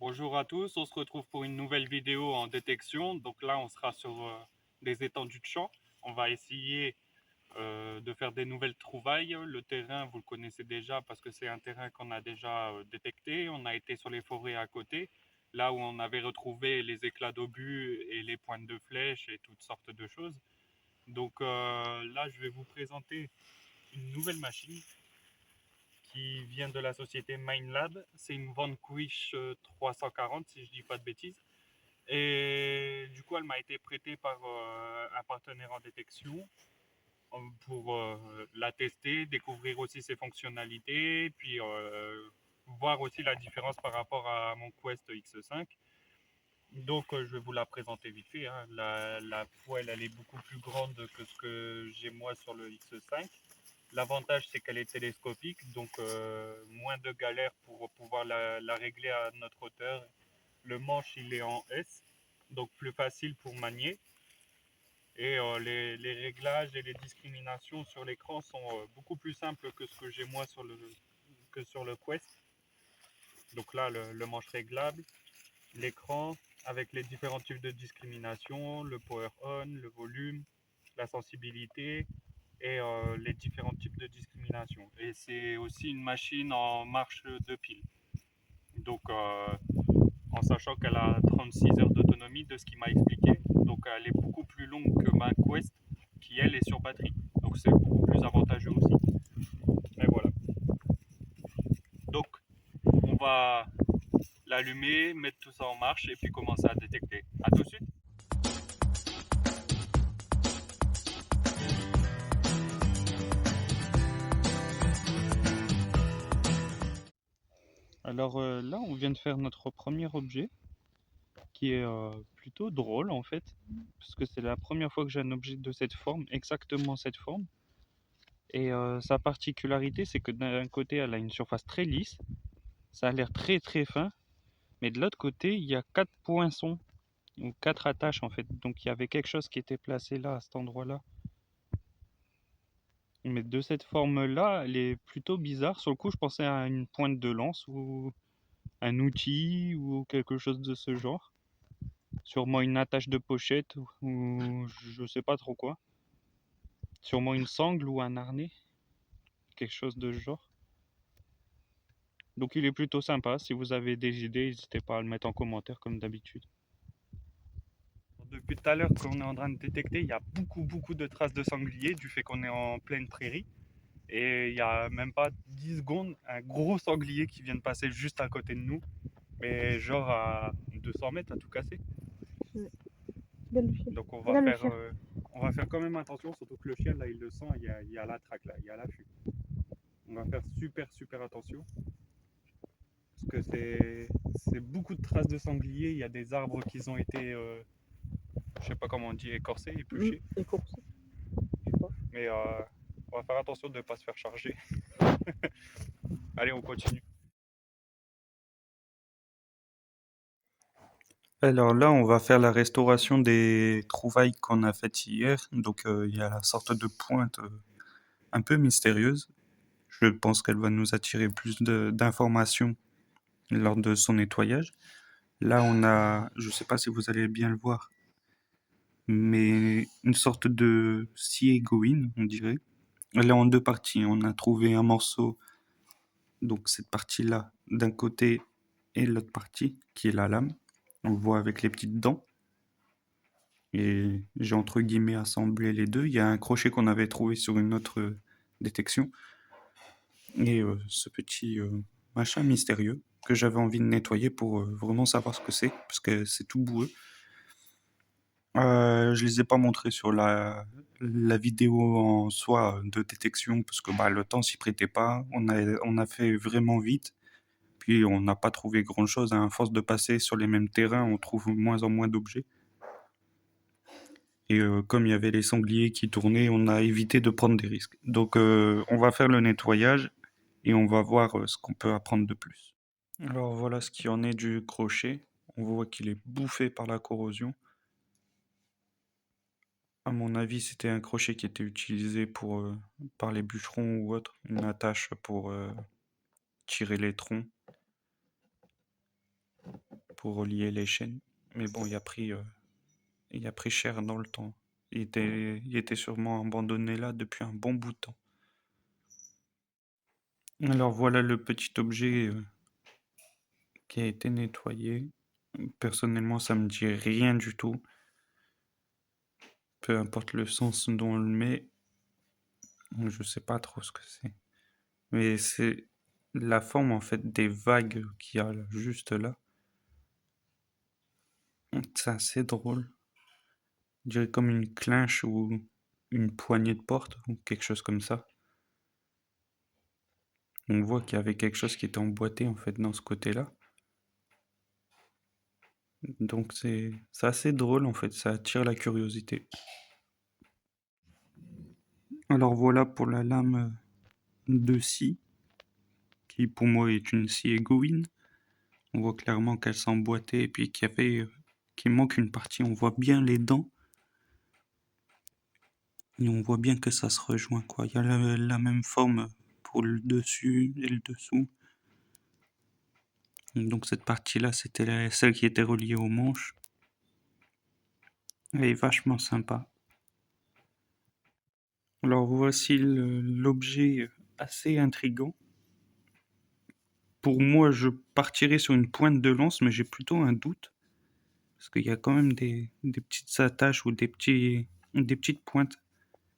Bonjour à tous, on se retrouve pour une nouvelle vidéo en détection. Donc là, on sera sur des étendues de champs. On va essayer de faire des nouvelles trouvailles. Le terrain, vous le connaissez déjà parce que c'est un terrain qu'on a déjà détecté. On a été sur les forêts à côté, là où on avait retrouvé les éclats d'obus et les pointes de flèches et toutes sortes de choses. Donc là, je vais vous présenter une nouvelle machine qui vient de la société Minelab. C'est une Vanquish 340 si je dis pas de bêtises. Et du coup, elle m'a été prêtée par un partenaire en détection pour la tester, découvrir aussi ses fonctionnalités, puis voir aussi la différence par rapport à mon Quest X5. Donc, je vais vous la présenter vite fait, hein. La poêle, elle est beaucoup plus grande que ce que j'ai moi sur le X5. L'avantage, c'est qu'elle est télescopique, donc moins de galère pour pouvoir la régler à notre hauteur. Le manche, il est en S, donc plus facile pour manier. Et les réglages et les discriminations sur l'écran sont beaucoup plus simples que ce que j'ai moi sur le Quest. Donc là, le manche réglable, l'écran avec les différents types de discrimination, le power on, le volume, la sensibilité et les différents types de discrimination. Et c'est aussi une machine en marche de pile. Donc en sachant qu'elle a 36 heures d'autonomie de ce qu'il m'a expliqué. Donc elle est beaucoup plus longue que ma Quest qui elle est sur batterie. Donc c'est beaucoup plus avantageux aussi. Et voilà. Donc on va l'allumer, mettre tout ça en marche et puis commencer à détecter. A tout de suite. Alors là, on vient de faire notre premier objet qui est plutôt drôle en fait, parce que c'est la première fois que j'ai un objet de cette forme, exactement cette forme. Et sa particularité, c'est que d'un côté, elle a une surface très lisse, ça a l'air très très fin, mais de l'autre côté, il y a quatre poinçons, ou quatre attaches en fait. Donc il y avait quelque chose qui était placé là, à cet endroit-là. Mais de cette forme-là, elle est plutôt bizarre. Sur le coup, je pensais à une pointe de lance ou un outil ou quelque chose de ce genre. Sûrement une attache de pochette ou je sais pas trop quoi. Sûrement une sangle ou un harnais, quelque chose de ce genre. Donc il est plutôt sympa. Si vous avez des idées, n'hésitez pas à le mettre en commentaire comme d'habitude. Depuis tout à l'heure qu'on est en train de détecter, il y a beaucoup de traces de sanglier du fait qu'on est en pleine prairie. Et il n'y a même pas 10 secondes, un gros sanglier qui vient de passer juste à côté de nous. Mais genre à 200 mètres à tout casser. Ouais. Regarde le chien. Donc Regarde le chien. on va faire quand même attention, surtout que le chien là il le sent, il y a la traque là, il y a l'affût. On va faire super attention. Parce que c'est beaucoup de traces de sanglier, il y a des arbres qui ont été, je sais pas comment on dit, écorcés, épluchés. Écourse. Je sais pas. Mais on va faire attention de ne pas se faire charger. Allez, on continue. Alors là, on va faire la restauration des trouvailles qu'on a faites hier. Donc il y a la sorte de pointe un peu mystérieuse. Je pense qu'elle va nous attirer plus d'informations lors de son nettoyage. Là, on a, je ne sais pas si vous allez bien le voir, mais une sorte de scie égoïne, on dirait. Elle est en deux parties. On a trouvé un morceau, donc cette partie-là d'un côté et l'autre partie qui est la lame. On le voit avec les petites dents. Et j'ai entre guillemets assemblé les deux. Il y a un crochet qu'on avait trouvé sur une autre détection. Et ce petit machin mystérieux que j'avais envie de nettoyer pour vraiment savoir ce que c'est, parce que c'est tout boueux. Je les ai pas montrés sur la vidéo en soi de détection, parce que bah, le temps s'y prêtait pas. On a fait vraiment vite. Puis on n'a pas trouvé grand-chose, hein. À force de passer sur les mêmes terrains, on trouve moins en moins d'objets. Et comme il y avait les sangliers qui tournaient, on a évité de prendre des risques. Donc on va faire le nettoyage et on va voir ce qu'on peut apprendre de plus. Alors voilà ce qui en est du crochet. On voit qu'il est bouffé par la corrosion. À mon avis, c'était un crochet qui était utilisé par les bûcherons ou autre, une attache pour tirer les troncs. pour relier les chaînes. Mais bon, il a pris cher dans le temps. Il était sûrement abandonné là depuis un bon bout de temps. Alors voilà le petit objet qui a été nettoyé. Personnellement, ça me dit rien du tout. Peu importe le sens dont on le met, je sais pas trop ce que c'est. Mais c'est la forme en fait des vagues qu'il y a là, juste là. C'est assez drôle. Je dirais comme une clinche ou une poignée de porte ou quelque chose comme ça. On voit qu'il y avait quelque chose qui était emboîté en fait dans ce côté-là. Donc c'est assez drôle en fait, ça attire la curiosité. Alors voilà pour la lame de scie, qui pour moi est une scie Egoin. On voit clairement qu'elle s'est emboîtée et puis qu'il manque une partie. On voit bien les dents et on voit bien que ça se rejoint quoi. Il y a la même forme pour le dessus et le dessous. Donc cette partie-là, c'était celle qui était reliée aux manches. Elle est vachement sympa. Alors voici l'objet assez intrigant. Pour moi, je partirais sur une pointe de lance, mais j'ai plutôt un doute. Parce qu'il y a quand même des petites attaches ou des petites pointes.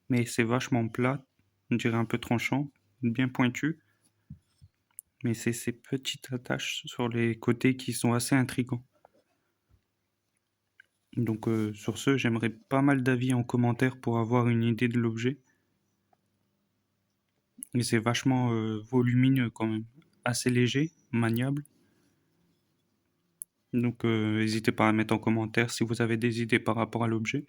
Mais c'est vachement plat, on dirait un peu tranchant, bien pointu. Mais c'est ces petites attaches sur les côtés qui sont assez intrigants. Donc sur ce, j'aimerais pas mal d'avis en commentaire pour avoir une idée de l'objet. Et c'est vachement volumineux quand même, assez léger, maniable. Donc n'hésitez pas à mettre en commentaire si vous avez des idées par rapport à l'objet.